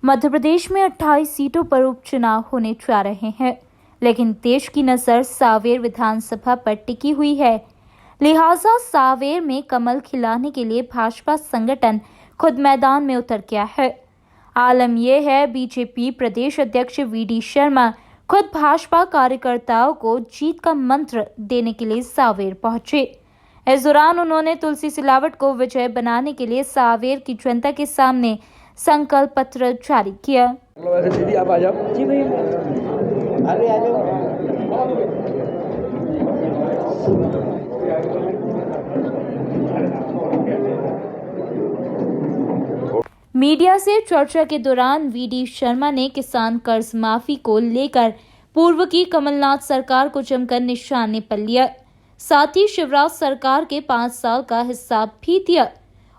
मध्य प्रदेश में 28 सीटों पर उपचुनाव होने जा रहे हैं, लेकिन देश की नजर सांवेर विधानसभा पर टिकी हुई है। लिहाजा सांवेर में कमल खिलाने के लिए भाजपा संगठन खुद मैदान में उतर गया है। आलम यह है, बीजेपी प्रदेश अध्यक्ष वीडी शर्मा खुद भाजपा कार्यकर्ताओं को जीत का मंत्र देने के लिए सांवेर पहुंचे। इस दौरान उन्होंने तुलसी सिलावट को विजय बनाने के लिए सांवेर की जनता के सामने संकल्प पत्र जारी किया। दीदी आप आ जाओ। जी भैया, अरे आ जाओ। मीडिया से चर्चा के दौरान वीडी शर्मा ने किसान कर्ज माफी को लेकर पूर्व की कमलनाथ सरकार को जमकर निशाने पर लिया। साथ ही शिवराज सरकार के 5 साल का हिसाब भी दिया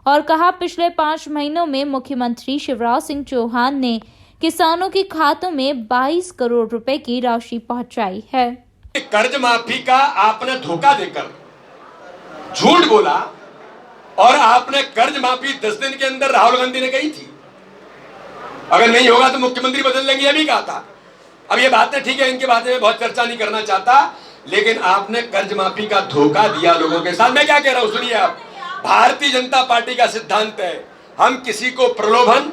और कहा, पिछले 5 महीनों में मुख्यमंत्री शिवराज सिंह चौहान ने किसानों के खातों में 22 करोड़ रुपए की राशि पहुंचाई है। कर्ज माफी का आपने धोखा देकर झूठ बोला और आपने कर्ज माफी 10 दिन के अंदर राहुल गांधी ने कही थी, अगर नहीं होगा तो मुख्यमंत्री बदल लेंगे, ये भी कहा था। अब ये बातें ठीक है, इनके बारे में बहुत चर्चा नहीं करना चाहता, लेकिन आपने कर्ज माफी का धोखा दिया लोगों के साथ। मैं क्या कह रहा हूं सुनिए आप। भारतीय जनता पार्टी का सिद्धांत है, हम किसी को प्रलोभन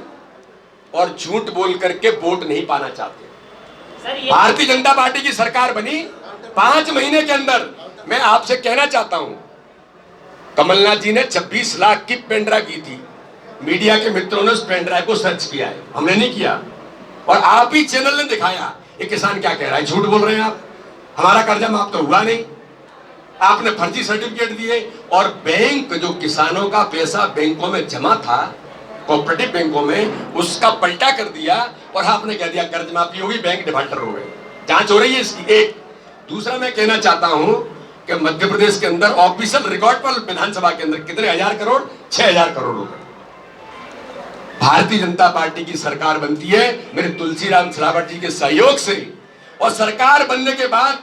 और झूठ बोल करके वोट नहीं पाना चाहते। भारतीय जनता पार्टी की सरकार बनी 5 महीने के अंदर। मैं आपसे कहना चाहता हूं, कमलनाथ जी ने 26 लाख की पेन ड्राइव की थी। मीडिया के मित्रों ने उस पेन ड्राइव को सर्च किया है, हमने नहीं किया। और आप ही चैनल ने दिखाया ये किसान क्या कह रहा है, झूठ बोल रहे हैं आप, हमारा कर्जा माफ तो हुआ नहीं, आपने फर्जी सर्टिफिकेट दिए। और बैंक जो किसानों का पैसा बैंकों में जमा था, कोऑपरेटिव बैंकों में, उसका पलटा कर दिया और आपने कह दिया कर्ज माफी होगी, बैंक डिफॉल्टर हो गए। जांच हो रही है इसकी। एक दूसरा मैं कहना चाहता हूं कि मध्य प्रदेश के अंदर ऑफिशियल रिकॉर्ड पर विधानसभा के अंदर कितने हजार करोड़, 6000 करोड़ रुपए भारतीय जनता पार्टी की सरकार बनती है मेरे तुलसीराम सिलावट जी के सहयोग से। और सरकार बनने के बाद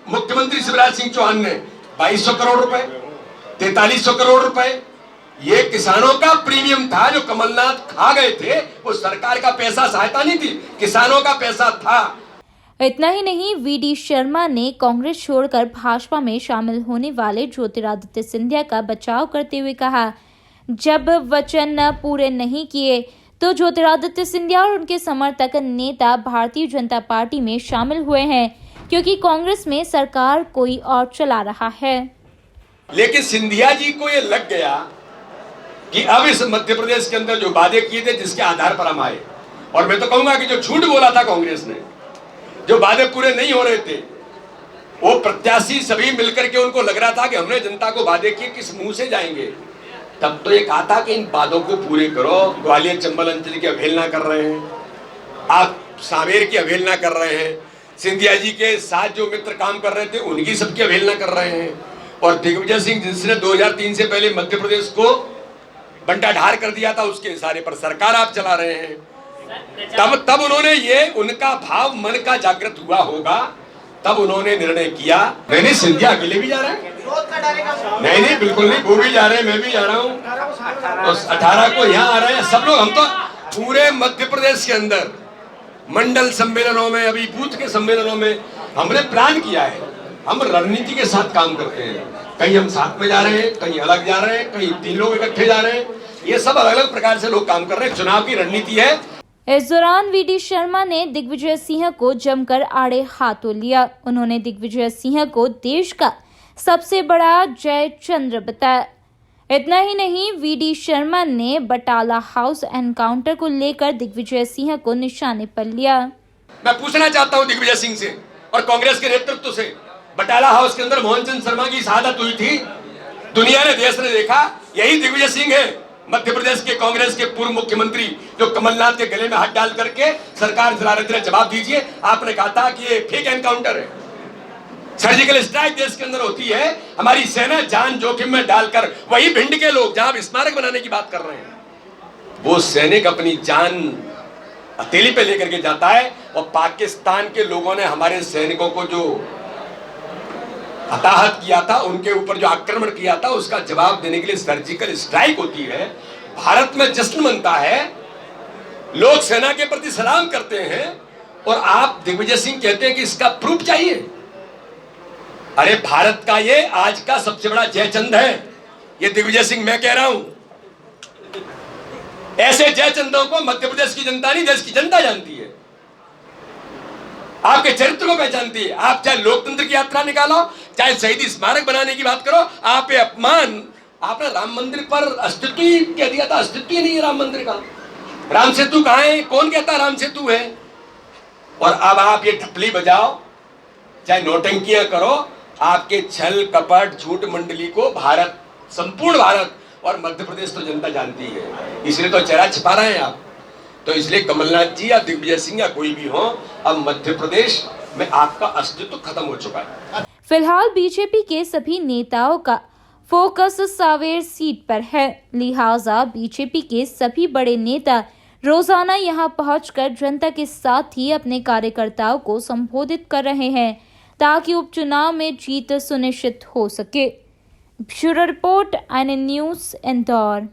मुख्यमंत्री शिवराज सिंह चौहान ने 2200 करोड़ रुपए, 4300 करोड़ रुपए, ये किसानों का प्रीमियम था जो कमलनाथ खा गए थे। वो सरकार का पैसा, सहायता नहीं थी, किसानों का पैसा था। इतना ही नहीं, वीडी शर्मा ने कांग्रेस छोड़कर भाजपा में शामिल होने वाले ज्योतिरादित्य सिंधिया का बचाव करते हुए कहा, जब वचन न पूरे नहीं किए तो ज्योतिरादित्य सिंधिया और उनके समर्थक नेता भारतीय जनता पार्टी में शामिल हुए हैं, क्योंकि कांग्रेस में सरकार कोई और चला रहा है। लेकिन सिंधिया जी को ये लग गया कि अब इस मध्य प्रदेश के अंदर जो वादे किए थे, जिसके आधार पर हम आए, और मैं तो कहूंगा कि जो झूठ बोला था कांग्रेस ने, जो वादे पूरे नहीं हो रहे थे, वो प्रत्याशी सभी मिलकर के उनको लग रहा था कि हमने जनता को वादे किए, किस मुंह से जाएंगे। तब तो ये कहा था कि इन वादों को पूरे करो। ग्वालियर चंबल अंचल की अवहेलना कर रहे हैं आप, सांवेर की अवहेलना कर रहे हैं, सिंधिया जी के साथ जो मित्र काम कर रहे थे उनकी सबकी अवहेलना कर रहे हैं। और दिग्विजय सिंह, जिसने 2003 से पहले मध्य प्रदेश को बंटाढार कर दिया था, उसके इशारे पर सरकार आप चला रहे हैं। तब उन्होंने ये, उनका भाव मन का जागृत हुआ होगा, तब उन्होंने निर्णय किया। नहीं, सिंधिया अकेले भी जा रहे हैं, नहीं बिल्कुल नहीं, वो भी जा रहे हैं, मैं भी जा रहा हूँ। 18 को यहाँ आ रहे हैं सब लोग। हम तो पूरे मध्य प्रदेश के अंदर मंडल सम्मेलनों में, अभी बूथ के सम्मेलनों में हमने प्लान किया है। हम रणनीति के साथ काम करते हैं, कहीं हम साथ में जा रहे हैं, कहीं अलग जा रहे हैं, कहीं 3 लोग इकट्ठे जा रहे हैं, ये सब अलग अलग प्रकार से लोग काम कर रहे हैं। चुनाव की रणनीति है। इस दौरान वीडी शर्मा ने दिग्विजय सिंह को जमकर आड़े हाथों लिया। उन्होंने दिग्विजय सिंह को देश का सबसे बड़ा जयचंद्र बताया। इतना ही नहीं, वीडी शर्मा ने बटाला हाउस एनकाउंटर को लेकर दिग्विजय सिंह को निशाने पर लिया। मैं पूछना चाहता हूं दिग्विजय सिंह से और कांग्रेस के नेतृत्व से, बटाला हाउस के अंदर मोहन चंद शर्मा की शहादत हुई थी, दुनिया ने, देश ने देखा, यही दिग्विजय सिंह है, मध्य प्रदेश के कांग्रेस के पूर्व मुख्यमंत्री, जो कमलनाथ के गले में हाथ डाल करके सरकार चला रहे थे। जवाब दीजिए, आपने कहा था कि ये फेक एनकाउंटर है, सर्जिकल स्ट्राइक देश के अंदर होती है, हमारी सेना जान जोखिम में डालकर, वही भिंड के लोग जहां स्मारक बनाने की बात कर रहे हैं, वो सैनिक अपनी जान हथेली पे लेकर के जाता है। और पाकिस्तान के लोगों ने हमारे सैनिकों को जो हताहत किया था, उनके ऊपर जो आक्रमण किया था, उसका जवाब देने के लिए सर्जिकल स्ट्राइक होती है। भारत में जश्न मनता है लोग सेना के प्रति सलाम करते हैं और आप दिग्विजय सिंह कहते हैं कि इसका प्रूफ चाहिए। अरे भारत का ये आज का सबसे बड़ा जयचंद है, ये दिग्विजय सिंह मैं कह रहा हूं। ऐसे जयचंदों को मध्य प्रदेश की जनता नहीं, देश की जनता जानती है, आपके चरित्र को पहचानती है। आप चाहे लोकतंत्र की यात्रा निकालो, चाहे शहीदी स्मारक बनाने की बात करो, आप ये अपमान, आपने राम मंदिर पर अस्तित्व ही कह दिया था, अस्तित्व ही नहीं है राम मंदिर का। राम सेतु कहां है? कौन कहता राम सेतु है? और अब आप ये टपली बजाओ, चाहे नौटंकियां करो, आपके छल कपट झूठ मंडली को भारत, संपूर्ण भारत और मध्य प्रदेश तो जनता जानती है, इसलिए तो चेहरा छिपा रहे हैं आप। तो इसलिए कमलनाथ जी या दिग्विजय सिंह या कोई भी हो, अब मध्य प्रदेश में आपका अस्तित्व खत्म हो चुका है। फिलहाल बीजेपी के सभी नेताओं का फोकस सांवेर सीट पर है, लिहाजा बीजेपी के सभी बड़े नेता रोजाना यहां पहुंचकर जनता के साथ ही अपने कार्यकर्ताओं को संबोधित कर रहे हैं ताकि उपचुनाव में जीत सुनिश्चित हो सके। Bureau report, INN news, Indore.